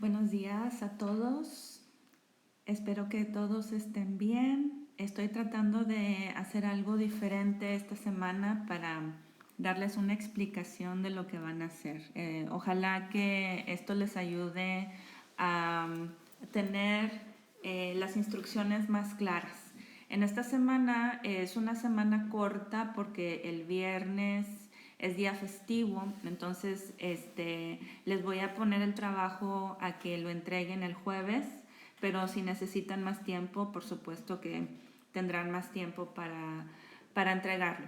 Buenos días a todos. Espero que todos estén bien. Estoy tratando de hacer algo diferente esta semana para darles una explicación de lo que van a hacer. Ojalá que esto les ayude a tener las instrucciones más claras. En esta semana es una semana corta porque el viernes es día festivo, entonces les voy a poner el trabajo a que lo entreguen el jueves, pero si necesitan más tiempo, por supuesto que tendrán más tiempo para entregarlo.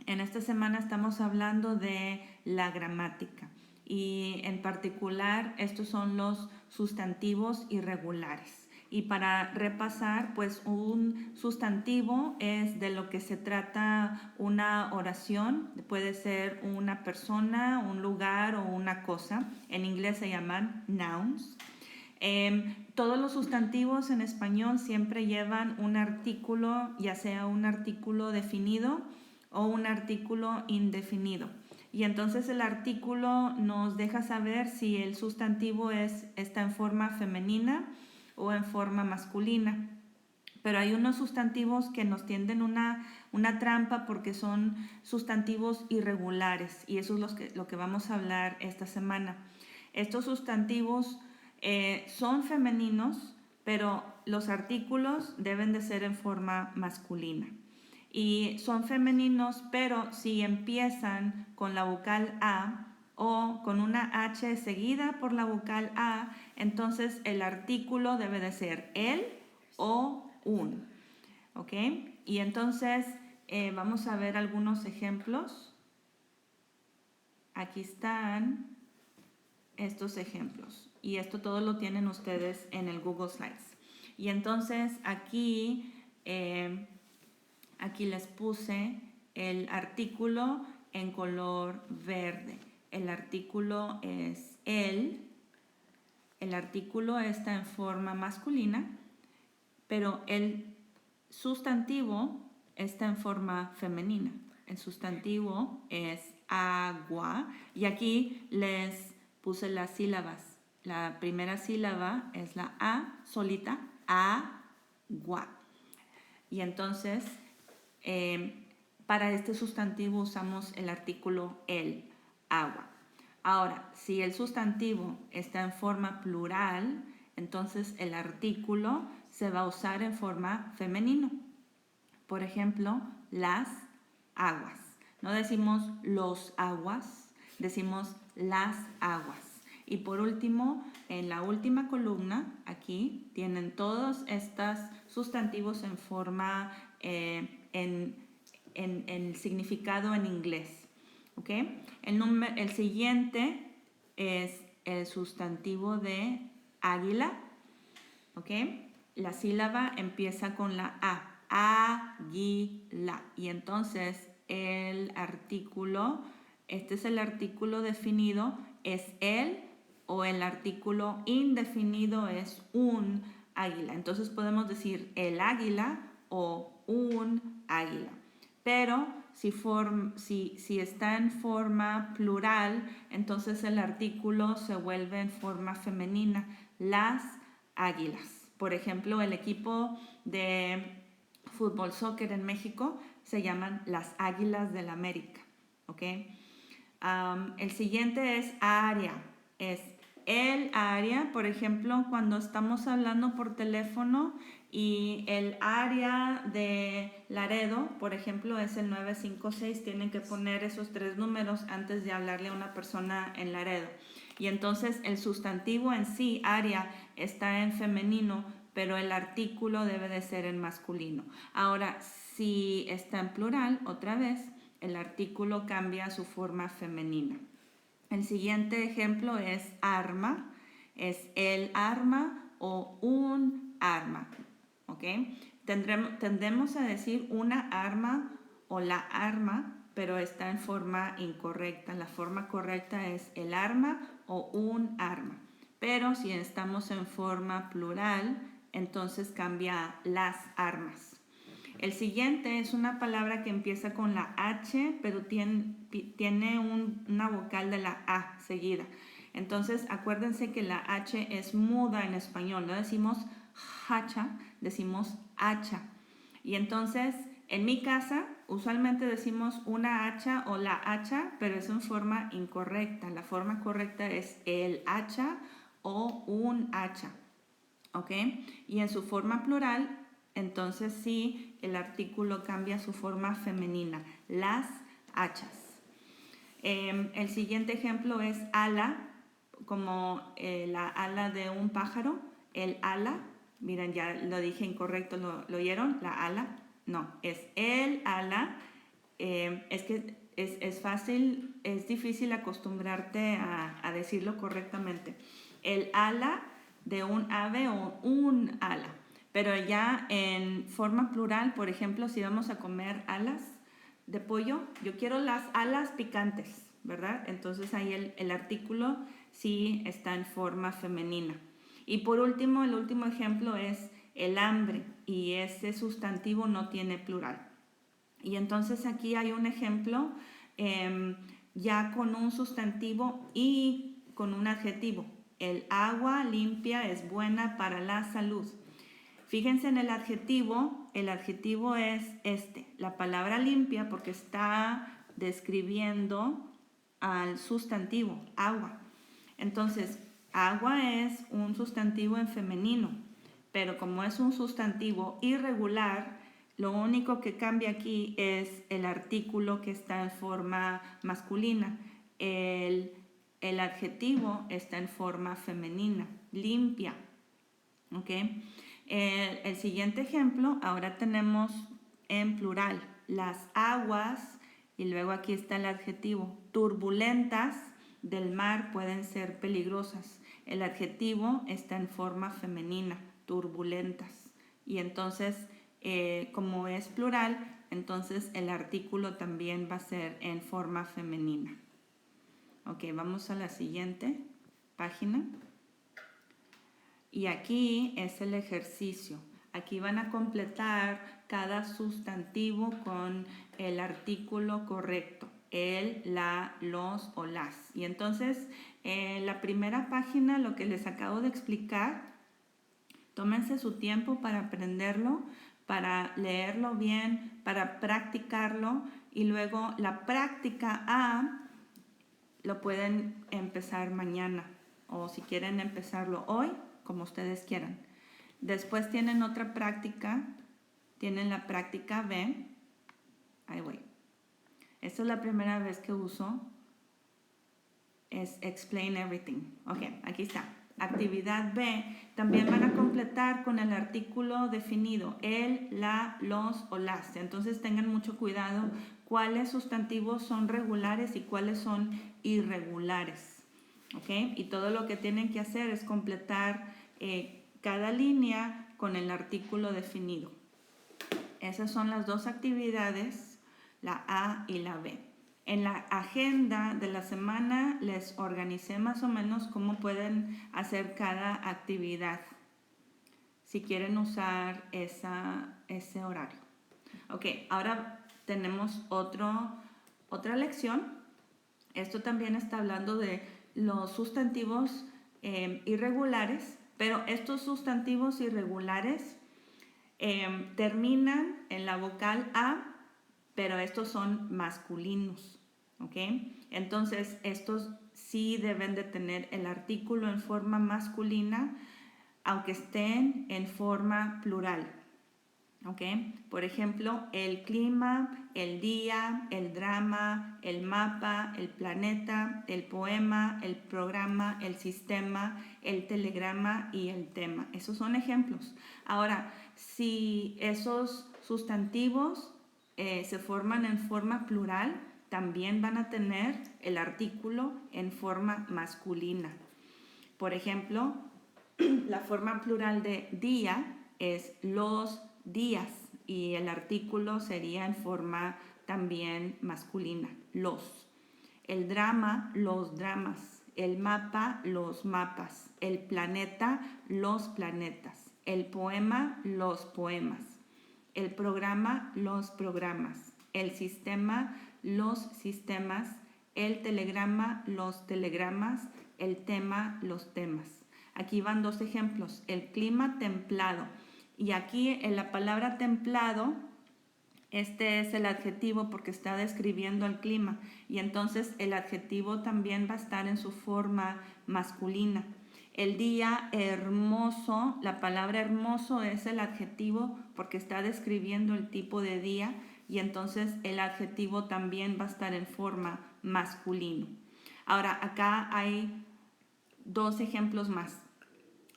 En esta semana estamos hablando de la gramática y en particular estos son los sustantivos irregulares. Y para repasar, pues un sustantivo es de lo que se trata una oración, puede ser una persona, un lugar o una cosa. En inglés se llaman nouns. Todos los sustantivos en español siempre llevan un artículo, ya sea un artículo definido o un artículo indefinido. Y entonces el artículo nos deja saber si el sustantivo está en forma femenina o en forma masculina. Pero hay unos sustantivos que nos tienden una trampa porque son sustantivos irregulares y eso es lo que vamos a hablar esta semana. Estos sustantivos son femeninos, pero los artículos deben de ser en forma masculina. Y son femeninos, pero si empiezan con la vocal A o con una H seguida por la vocal A, entonces el artículo debe de ser el o un. ¿Ok? Y entonces vamos a ver algunos ejemplos. Aquí están estos ejemplos. Y esto todo lo tienen ustedes en el Google Slides. Y entonces aquí les puse el artículo en color verde. El artículo es el artículo está en forma masculina, pero el sustantivo está en forma femenina. El sustantivo es agua y aquí les puse las sílabas. La primera sílaba es la A solita, agua. Y entonces para este sustantivo usamos el artículo el, agua. Ahora, si el sustantivo está en forma plural, entonces el artículo se va a usar en forma femenino. Por ejemplo, las aguas. No decimos los aguas, decimos las aguas. Y por último, en la última columna, aquí tienen todos estos sustantivos en forma, en significado en inglés. ¿Ok? El siguiente es el sustantivo de águila. ¿Ok? La sílaba empieza con la A. Águila. Y entonces el artículo, este es el artículo definido, es el, o el artículo indefinido es un águila. Entonces podemos decir el águila o un águila. Pero si está en forma plural, entonces el artículo se vuelve en forma femenina. Las águilas. Por ejemplo, el equipo de fútbol soccer en México se llaman las Águilas del América. ¿Ok? El siguiente es área. Es el área, por ejemplo, cuando estamos hablando por teléfono y el área de Laredo, por ejemplo, es el 956, tienen que poner esos 3 números antes de hablarle a una persona en Laredo. Y entonces el sustantivo en sí, área, está en femenino, pero el artículo debe de ser en masculino. Ahora, si está en plural, otra vez, el artículo cambia a su forma femenina. El siguiente ejemplo es arma, es el arma o un arma. ¿Ok? Tendemos a decir una arma o la arma, pero está en forma incorrecta. La forma correcta es el arma o un arma. Pero si estamos en forma plural, entonces cambia las armas. El siguiente es una palabra que empieza con la H, pero tiene una vocal de la A seguida. Entonces, acuérdense que la H es muda en español, no decimos hacha, decimos hacha. Y entonces, en mi casa, usualmente decimos una hacha o la hacha, pero es en forma incorrecta. La forma correcta es el hacha o un hacha, ¿ok? Y en su forma plural, entonces sí, el artículo cambia su forma femenina, las hachas. El siguiente ejemplo es ala, como la ala de un pájaro, el ala. Miren, ya lo dije incorrecto, ¿lo oyeron? La ala. No, es el ala. Es que es fácil, es difícil acostumbrarte a decirlo correctamente. El ala de un ave o un ala. Pero ya en forma plural, por ejemplo, si vamos a comer alas de pollo, yo quiero las alas picantes, ¿verdad? Entonces ahí el artículo sí está en forma femenina. Y por último, el último ejemplo es el hambre, y ese sustantivo no tiene plural. Y entonces aquí hay un ejemplo ya con un sustantivo y con un adjetivo. El agua limpia es buena para la salud. Fíjense en el adjetivo es la palabra limpia, porque está describiendo al sustantivo, agua. Entonces, agua es un sustantivo en femenino, pero como es un sustantivo irregular, lo único que cambia aquí es el artículo que está en forma masculina. El adjetivo está en forma femenina, limpia. ¿Ok? El siguiente ejemplo, ahora tenemos en plural las aguas, y luego aquí está el adjetivo, turbulentas del mar pueden ser peligrosas. El adjetivo está en forma femenina, turbulentas. Y entonces, como es plural, entonces el artículo también va a ser en forma femenina. Ok, vamos a la siguiente página. Y aquí es el ejercicio. Aquí van a completar cada sustantivo con el artículo correcto. El, la, los o las. Y entonces, en la primera página, lo que les acabo de explicar, tómense su tiempo para aprenderlo, para leerlo bien, para practicarlo. Y luego la práctica A lo pueden empezar mañana. O si quieren empezarlo hoy, como ustedes quieran. Después tienen otra práctica, tienen la práctica B. Ahí voy. Esta es la primera vez que uso, es explain everything. Ok, aquí está. Actividad B, también van a completar con el artículo definido, el, la, los o las. Entonces tengan mucho cuidado cuáles sustantivos son regulares y cuáles son irregulares. ¿Ok? Y todo lo que tienen que hacer es completar cada línea con el artículo definido. Esas son las dos actividades, la A y la B. En la agenda de la semana les organicé más o menos cómo pueden hacer cada actividad, si quieren usar ese horario. Ok, ahora tenemos otra lección. Esto también está hablando de los sustantivos irregulares, pero estos sustantivos irregulares terminan en la vocal A, pero estos son masculinos, ¿ok? Entonces, estos sí deben de tener el artículo en forma masculina, aunque estén en forma plural, ¿ok? Por ejemplo, el clima, el día, el drama, el mapa, el planeta, el poema, el programa, el sistema, el telegrama y el tema. Esos son ejemplos. Ahora, si esos sustantivos se forman en forma plural, también van a tener el artículo en forma masculina. Por ejemplo, la forma plural de día es los días y el artículo sería en forma también masculina, los. El drama, los dramas. El mapa, los mapas. El planeta, los planetas. El poema, los poemas. El programa, los programas. El sistema, los sistemas. el telegrama, los telegramas, el tema, los temas. Aquí van dos ejemplos, el clima templado. Y aquí en la palabra templado, este es el adjetivo porque está describiendo el clima. Y entonces el adjetivo también va a estar en su forma masculina. El día hermoso, la palabra hermoso es el adjetivo porque está describiendo el tipo de día y entonces el adjetivo también va a estar en forma masculino. Ahora, acá hay dos ejemplos más.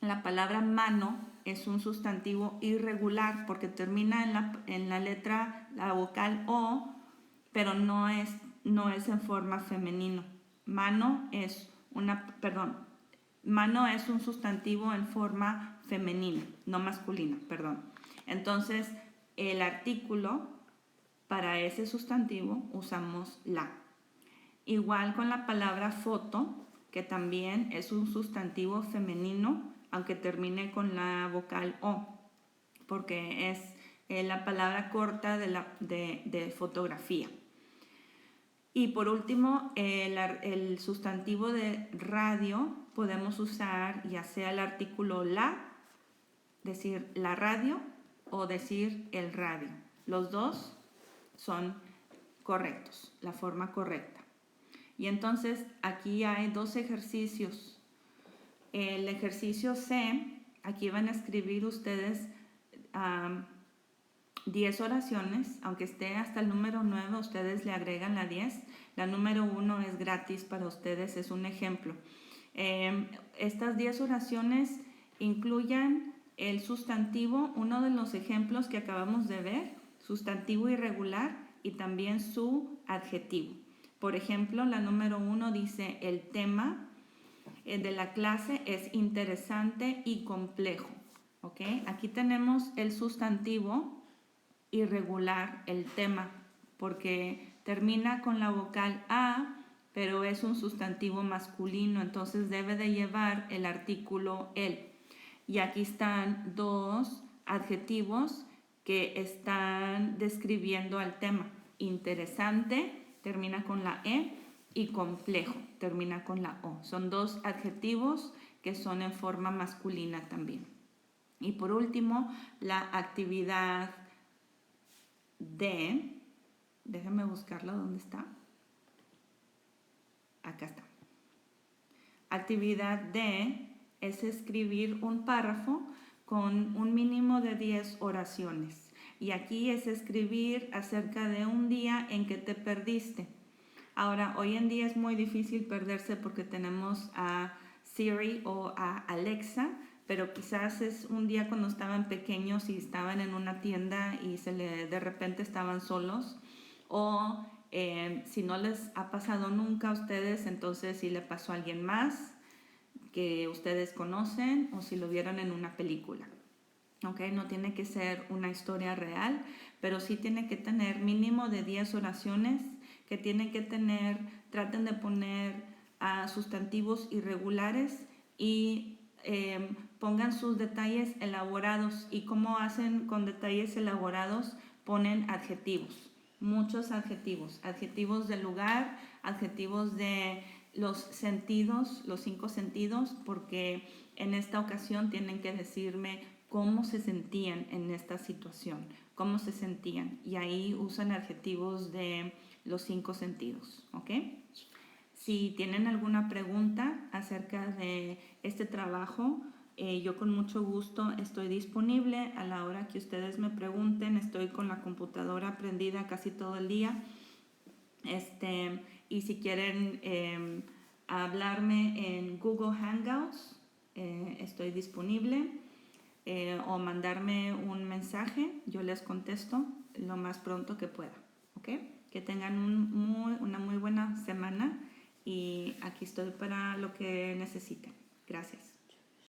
La palabra mano es un sustantivo irregular porque termina en la letra, la vocal O, pero no es en forma femenino. Mano es un sustantivo en forma femenina, no masculina, perdón. Entonces, el artículo para ese sustantivo usamos la. Igual con la palabra foto, que también es un sustantivo femenino, aunque termine con la vocal O, porque es la palabra corta de fotografía. Y por último, el sustantivo de radio podemos usar ya sea el artículo la, decir la radio o decir el radio. Los dos son correctos, la forma correcta. Y entonces aquí hay dos ejercicios. El ejercicio C, aquí van a escribir ustedes 10 oraciones, aunque esté hasta el número 9, ustedes le agregan la 10. La número 1 es gratis para ustedes, es un ejemplo. Estas 10 oraciones incluyan el sustantivo, uno de los ejemplos que acabamos de ver, sustantivo irregular y también su adjetivo. Por ejemplo, la número 1 dice el tema de la clase es interesante y complejo. ¿Okay? Aquí tenemos el sustantivo irregular, el tema, porque termina con la vocal A, pero es un sustantivo masculino, entonces debe de llevar el artículo el. Y aquí están dos adjetivos que están describiendo al tema. Interesante, termina con la E, y complejo, termina con la O. Son dos adjetivos que son en forma masculina también. Y por último, la actividad D, déjame buscarla, ¿dónde está? Acá está. Actividad D es escribir un párrafo con un mínimo de 10 oraciones. Y aquí es escribir acerca de un día en que te perdiste. Ahora, hoy en día es muy difícil perderse porque tenemos a Siri o a Alexa, pero quizás es un día cuando estaban pequeños y estaban en una tienda y de repente estaban solos. O si no les ha pasado nunca a ustedes, entonces si le pasó a alguien más que ustedes conocen o si lo vieron en una película. ¿Okay? No tiene que ser una historia real, pero sí tiene que tener mínimo de 10 oraciones que tienen que tener, traten de poner sustantivos irregulares y pongan sus detalles elaborados. ¿Y cómo hacen con detalles elaborados? Ponen adjetivos, muchos adjetivos, adjetivos del lugar, adjetivos de los sentidos, los 5 sentidos, porque en esta ocasión tienen que decirme cómo se sentían en esta situación, cómo se sentían. Y ahí usan adjetivos de los 5 sentidos, ¿ok? Si tienen alguna pregunta acerca de este trabajo, yo con mucho gusto estoy disponible a la hora que ustedes me pregunten. Estoy con la computadora prendida casi todo el día. Y si quieren hablarme en Google Hangouts, estoy disponible. O mandarme un mensaje, yo les contesto lo más pronto que pueda, ¿ok? Que tengan una muy buena semana y aquí estoy para lo que necesiten. Gracias.